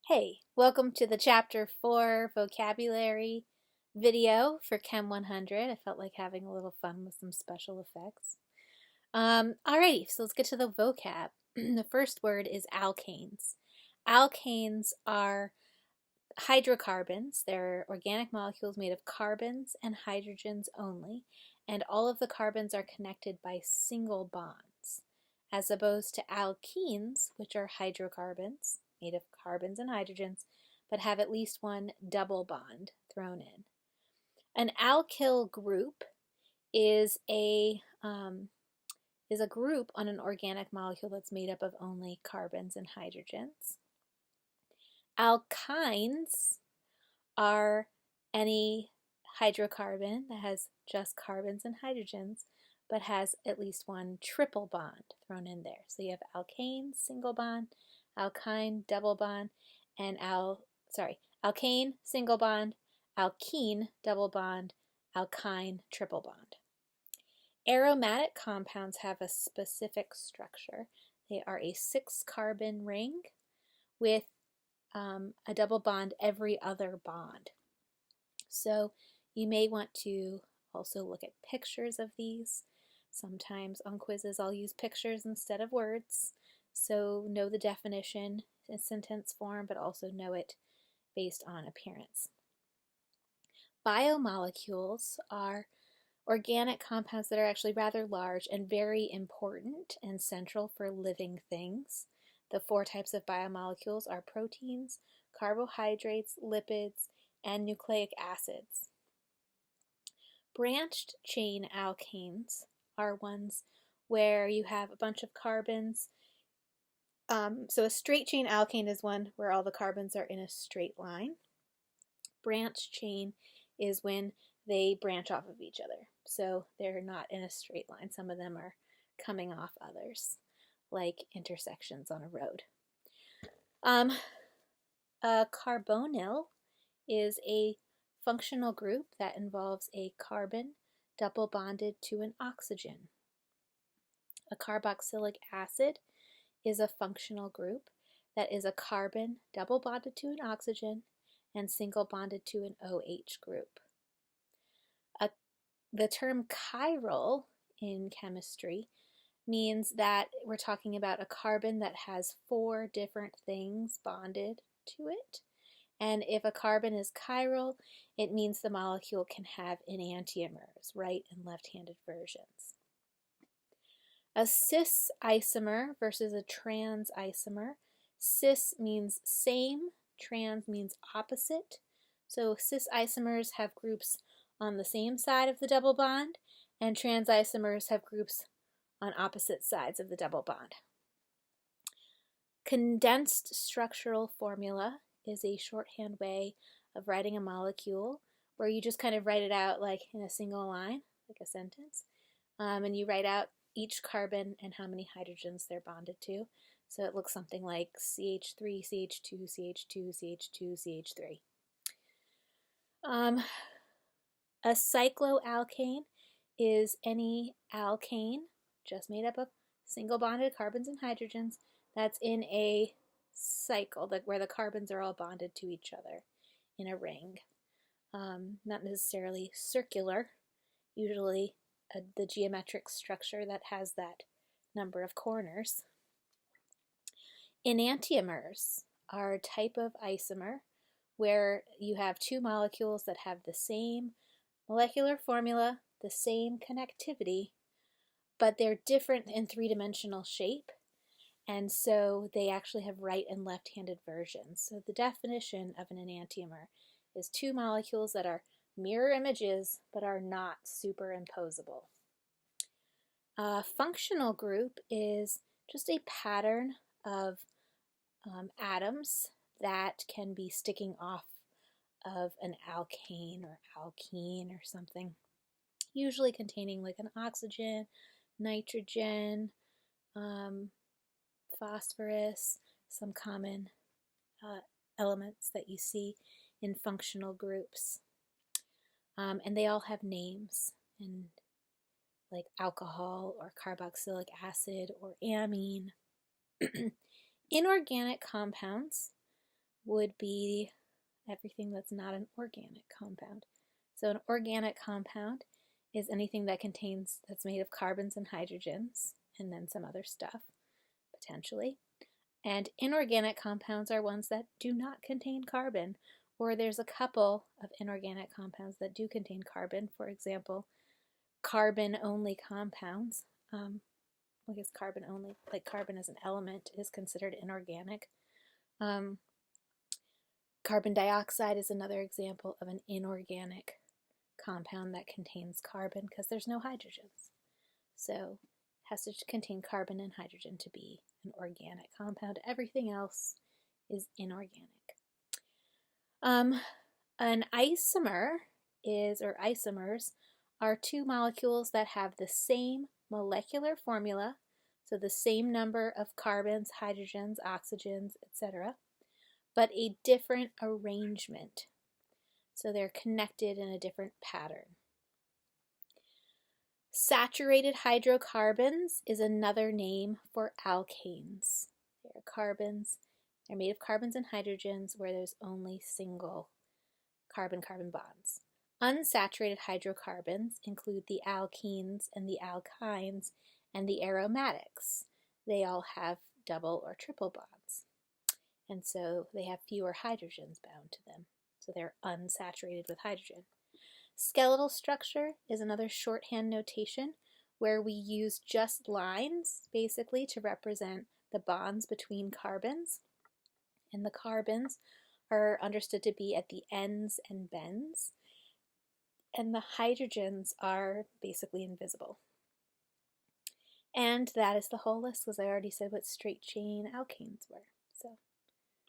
Hey, welcome to the Chapter 4 Vocabulary video for Chem 100. I felt like having a little fun with some special effects. Alrighty, so let's get to the vocab. The first word is alkanes. Alkanes are hydrocarbons. They're organic molecules made of carbons and hydrogens only, and all of the carbons are connected by single bonds, as opposed to alkenes, which are hydrocarbons made of carbons and hydrogens, but have at least one double bond thrown in. An alkyl group is a group on an organic molecule that's made up of only carbons and hydrogens. Alkynes are any hydrocarbon that has just carbons and hydrogens, but has at least one triple bond thrown in there. So you have alkane, single bond, alkyne, double bond, and alkane, single bond, alkene, double bond, alkyne, triple bond. Aromatic compounds have a specific structure. They are a 6-carbon ring with a double bond every other bond. So you may want to also look at pictures of these. Sometimes on quizzes I'll use pictures instead of words. So know the definition in sentence form, but also know it based on appearance. Biomolecules are organic compounds that are actually rather large and very important and central for living things. The 4 types of biomolecules are proteins, carbohydrates, lipids, and nucleic acids. Branched chain alkanes are ones where you have a bunch of carbons. So a straight chain alkane is one where all the carbons are in a straight line. Branched chain is when they branch off of each other. So they're not in a straight line. Some of them are coming off others, like intersections on a road. A carbonyl is a functional group that involves a carbon double bonded to an oxygen. A carboxylic acid is a functional group that is a carbon double bonded to an oxygen and single bonded to an OH group. The term chiral in chemistry means that we're talking about a carbon that has 4 different things bonded to it. And if a carbon is chiral, it means the molecule can have enantiomers, right and left-handed versions. A cis isomer versus a trans isomer. Cis means same, trans means opposite. So cis isomers have groups on the same side of the double bond, and trans isomers have groups on opposite sides of the double bond. Condensed structural formula is a shorthand way of writing a molecule where you just kind of write it out like in a single line, like a sentence, and you write out each carbon and how many hydrogens they're bonded to. So it looks something like CH3, CH2, CH2, CH2, CH3. A cycloalkane is any alkane just made up of single bonded carbons and hydrogens that's in a cycle where the carbons are all bonded to each other in a ring. Not necessarily circular, usually the geometric structure that has that number of corners. Enantiomers are a type of isomer where you have 2 molecules that have the same molecular formula, the same connectivity, but they're different in 3-dimensional shape, and so they actually have right and left-handed versions. So the definition of an enantiomer is 2 molecules that are mirror images but are not superimposable. A functional group is just a pattern of atoms that can be sticking off of an alkane or alkene or something, usually containing like an oxygen, nitrogen, phosphorus, some common elements that you see in functional groups. And they all have names, and like alcohol or carboxylic acid or amine. Inorganic compounds would be everything that's not an organic compound. So an organic compound is anything that's made of carbons and hydrogens, and then some other stuff, potentially. And inorganic compounds are ones that do not contain carbon, or there's a couple of inorganic compounds that do contain carbon. For example, carbon-only compounds. I guess carbon-only, like carbon as an element, is considered inorganic. Carbon dioxide is another example of an inorganic compound that contains carbon because there's no hydrogens. So it has to contain carbon and hydrogen to be an organic compound. Everything else is inorganic. An isomer or isomers are two molecules that have the same molecular formula, so the same number of carbons, hydrogens, oxygens, etc., but a different arrangement. So they're connected in a different pattern. Saturated hydrocarbons is another name for alkanes. They're made of carbons and hydrogens where there's only single carbon-carbon bonds. Unsaturated hydrocarbons include the alkenes and the alkynes and the aromatics. They all have double or triple bonds, and so they have fewer hydrogens bound to them, so they're unsaturated with hydrogen. Skeletal structure is another shorthand notation where we use just lines, basically, to represent the bonds between carbons, and the carbons are understood to be at the ends and bends, and the hydrogens are basically invisible. And that is the whole list, because I already said what straight chain alkanes were. So